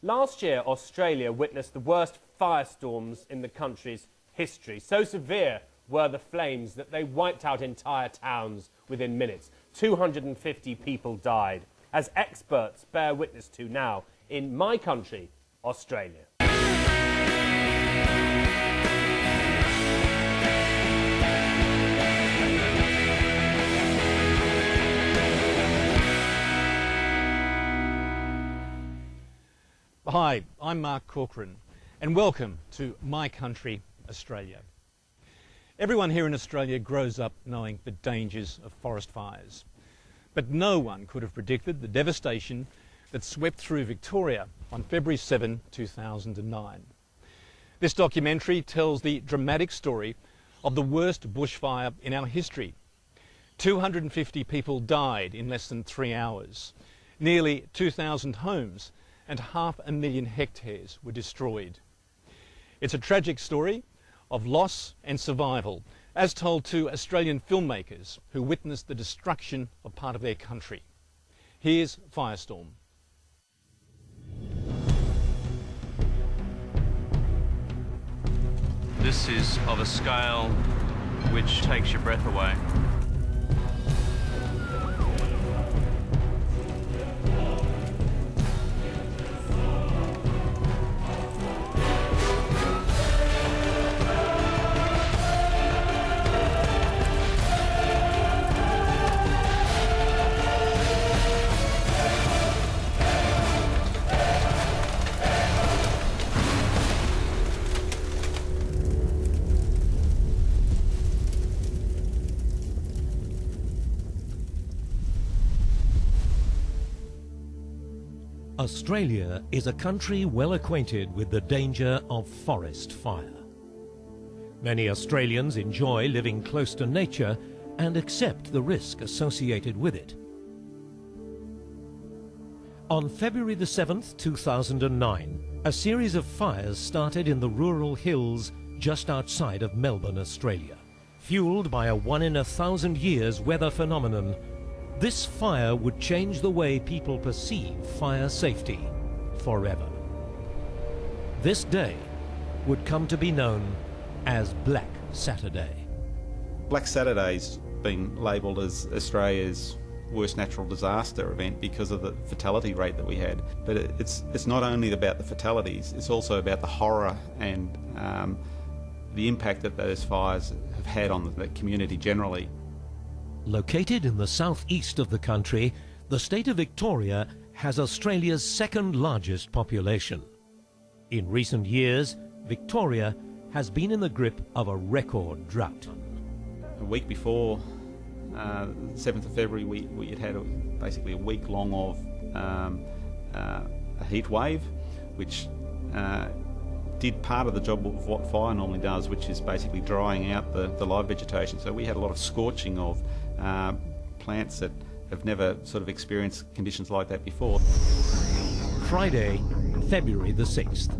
Last year, Australia witnessed the worst firestorms in the country's history. So severe were the flames that they wiped out entire towns within minutes. 250 people died, as experts bear witness to now in my country, Australia. Hi, I'm Mark Corcoran, and welcome to my country, Australia. Everyone here in Australia grows up knowing the dangers of forest fires, but no one could have predicted the devastation that swept through Victoria on February 7, 2009. This documentary tells the dramatic story of the worst bushfire in our history. 250 people died in less than 3 hours. Nearly 2,000 homes and 500,000 hectares were destroyed. It's a tragic story of loss and survival, as told to Australian filmmakers who witnessed the destruction of part of their country. Here's Firestorm. This is of a scale which takes your breath away. Australia is a country well acquainted with the danger of forest fire. Many Australians enjoy living close to nature and accept the risk associated with it. On February the 7th, 2009, a series of fires started in the rural hills just outside of Melbourne, Australia. Fueled by a 1 in 1,000 years weather phenomenon, this fire would change the way people perceive fire safety forever. This day would come to be known as Black Saturday. Black Saturday's been labelled as Australia's worst natural disaster event because of the fatality rate that we had. But it's not only about the fatalities, it's also about the horror and the impact that those fires have had on the community generally. Located in the southeast of the country, the state of Victoria has Australia's second largest population. In recent years, Victoria has been in the grip of a record drought. A week before 7th of February, we had basically a week long of a heat wave, which did part of the job of what fire normally does, which is basically drying out the live vegetation. So we had a lot of scorching of plants that have never sort of experienced conditions like that before. Friday, February the 6th.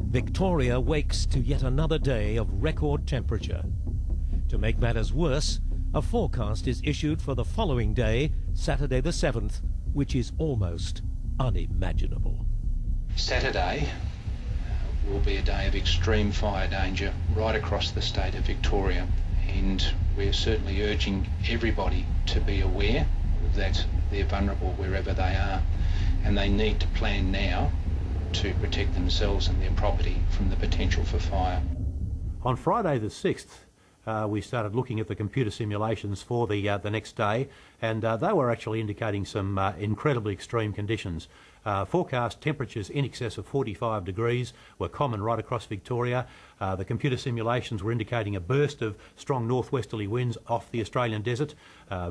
Victoria wakes to yet another day of record temperature. To make matters worse, a forecast is issued for the following day, Saturday the 7th, which is almost unimaginable. Saturday will be a day of extreme fire danger right across the state of Victoria, and we're certainly urging everybody to be aware that they're vulnerable wherever they are, and they need to plan now to protect themselves and their property from the potential for fire. On Friday the 6th, we started looking at the computer simulations for the next day, and they were actually indicating some incredibly extreme conditions. Forecast temperatures in excess of 45 degrees were common right across Victoria. The computer simulations were indicating a burst of strong northwesterly winds off the Australian desert,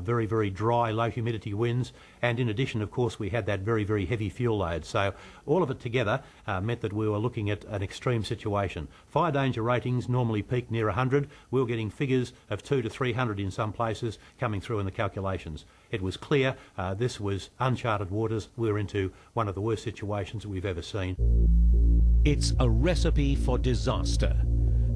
very, very dry, low humidity winds, and in addition, of course, we had that very, very heavy fuel load. So all of it together meant that we were looking at an extreme situation. Fire danger ratings normally peak near 100. We were getting figures of 200 to 300 in some places coming through in the calculations. It was clear this was uncharted waters. We were into one of the worst situations we've ever seen. It's a recipe for disaster.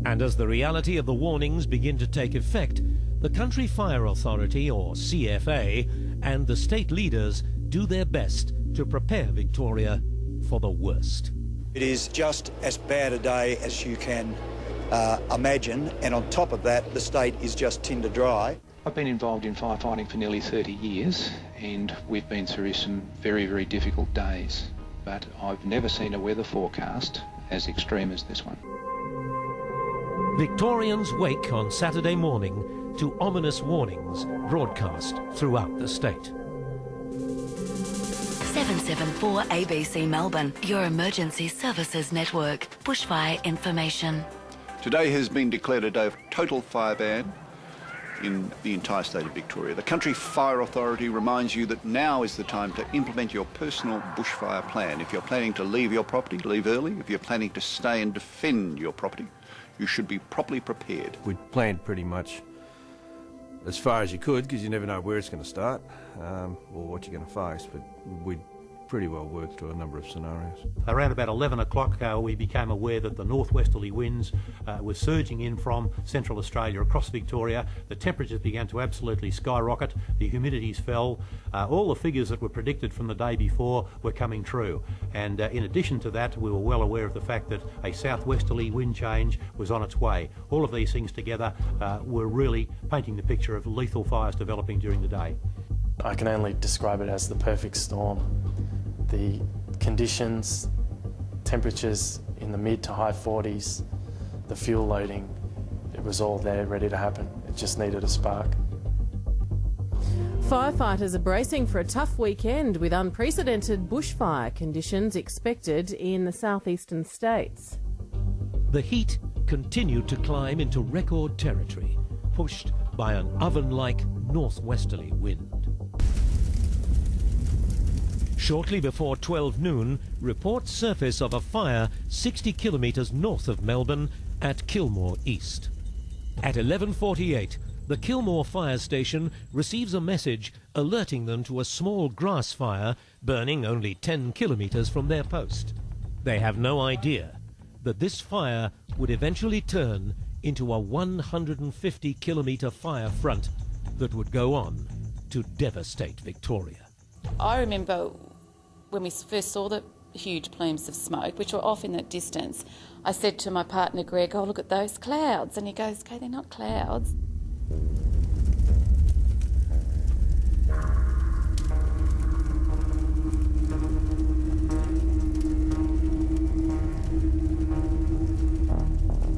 And as the reality of the warnings begin to take effect, the Country Fire Authority, or CFA, and the state leaders do their best to prepare Victoria for the worst. It is just as bad a day as you can imagine, and on top of that, the state is just tinder dry. I've been involved in firefighting for nearly 30 years, and we've been through some very, very difficult days. But I've never seen a weather forecast as extreme as this one. Victorians wake on Saturday morning to ominous warnings broadcast throughout the state. 774 ABC Melbourne, your emergency services network. Bushfire information. Today has been declared a day of total fire ban in the entire state of Victoria. The Country Fire Authority reminds you that now is the time to implement your personal bushfire plan. If you're planning to leave your property, leave early. If you're planning to stay and defend your property, you should be properly prepared. We'd planned pretty much as far as you could, because you never know where it's going to start or what you're going to face, but we'd pretty well worked through a number of scenarios. Around about 11 o'clock we became aware that the northwesterly winds were surging in from central Australia across Victoria. The temperatures began to absolutely skyrocket, the humidities fell, all the figures that were predicted from the day before were coming true, and in addition to that we were well aware of the fact that a southwesterly wind change was on its way. All of these things together were really painting the picture of lethal fires developing during the day. I can only describe it as the perfect storm. The conditions, temperatures in the mid to high 40s, the fuel loading, it was all there ready to happen. It just needed a spark. Firefighters are bracing for a tough weekend with unprecedented bushfire conditions expected in the southeastern states. The heat continued to climb into record territory, pushed by an oven-like northwesterly wind. Shortly before 12 noon, reports surface of a fire 60 kilometres north of Melbourne at Kilmore East. At 11:48, the Kilmore Fire Station receives a message alerting them to a small grass fire burning only 10 kilometres from their post. They have no idea that this fire would eventually turn into a 150-kilometre fire front that would go on to devastate Victoria. I remember when we first saw the huge plumes of smoke, which were off in that distance, I said to my partner Greg, "Oh, look at those clouds." And he goes, "Okay, they're not clouds."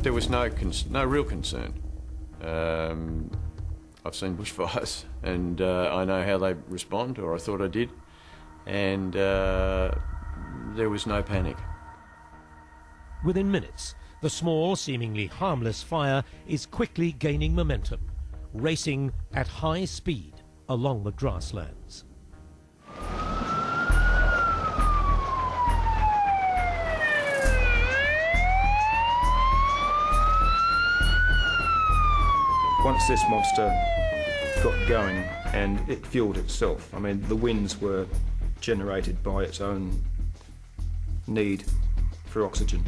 There was no real concern. I've seen bushfires and I know how they respond, or I thought I did, and there was no panic. Within minutes, the small, seemingly harmless fire is quickly gaining momentum, racing at high speed along the grasslands. Once this monster got going and it fueled itself, I mean, the winds were generated by its own need for oxygen.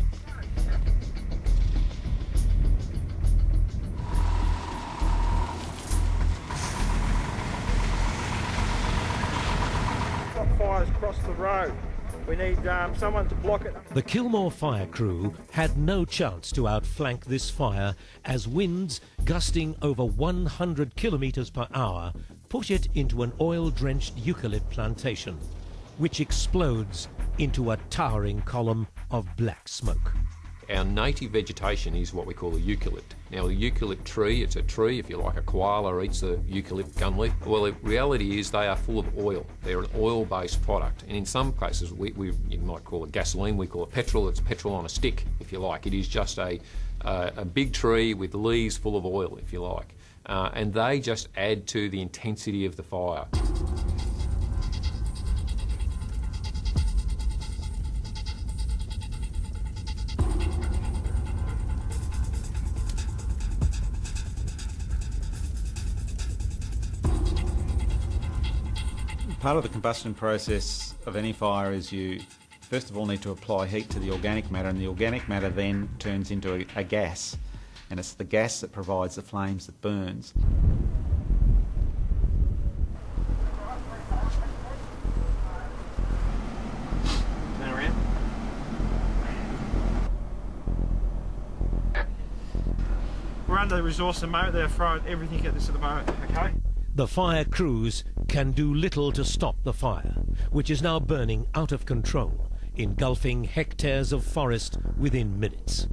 Fires across the road. We need someone to block it. The Kilmore fire crew had no chance to outflank this fire as winds gusting over 100 kilometres per hour push it into an oil-drenched eucalypt plantation, which explodes into a towering column of black smoke. Our native vegetation is what we call a eucalypt. Now, the eucalypt tree, it's a tree, if you like, a koala eats the eucalypt gum leaf. Well, the reality is they are full of oil. They're an oil-based product. And in some cases, you might call it gasoline, we call it petrol. It's petrol on a stick, if you like. It is just a big tree with leaves full of oil, if you like. And they just add to the intensity of the fire. Part of the combustion process of any fire is you first of all need to apply heat to the organic matter, and the organic matter then turns into a gas, and it's the gas that provides the flames that burns. Turn around. under the resource at the moment. They're throwing everything at this at the moment, okay? The fire crews can do little to stop the fire, which is now burning out of control, engulfing hectares of forest within minutes.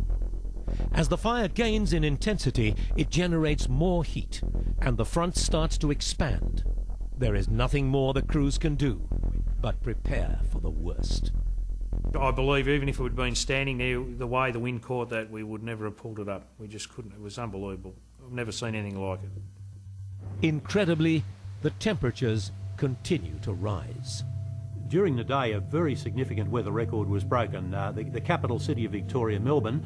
As the fire gains in intensity, it generates more heat, and the front starts to expand. There is nothing more the crews can do but prepare for the worst. I believe even if it had been standing there, the way the wind caught that, we would never have pulled it up. We just couldn't. It was unbelievable. I've never seen anything like it. Incredibly, the temperatures continue to rise. During the day, a very significant weather record was broken. The capital city of Victoria, Melbourne,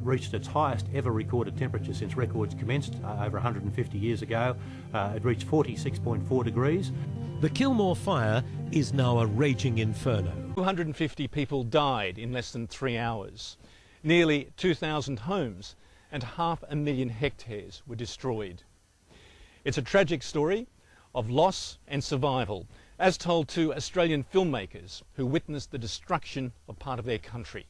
reached its highest ever recorded temperature since records commenced over 150 years ago. It reached 46.4 degrees. The Kilmore fire is now a raging inferno. 250 people died in less than 3 hours. Nearly 2,000 homes and 500,000 hectares were destroyed. It's a tragic story of loss and survival, as told to Australian filmmakers who witnessed the destruction of part of their country.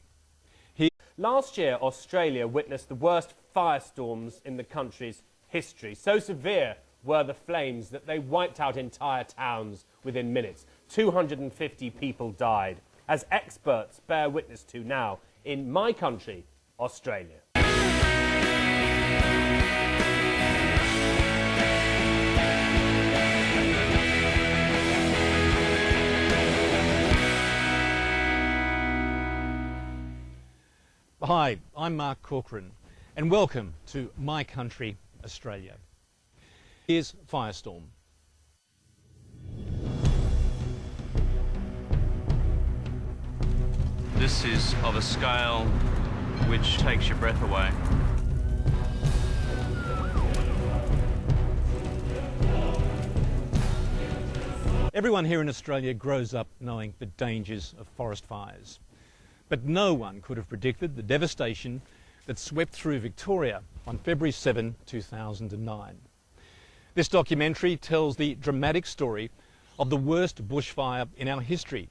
Last year, Australia witnessed the worst firestorms in the country's history. So severe were the flames that they wiped out entire towns within minutes. 250 people died, as experts bear witness to now in my country, Australia. Hi, I'm Mark Corcoran, and welcome to my country, Australia. Here's Firestorm. This is of a scale which takes your breath away. Everyone here in Australia grows up knowing the dangers of forest fires. But no one could have predicted the devastation that swept through Victoria on February 7, 2009. This documentary tells the dramatic story of the worst bushfire in our history,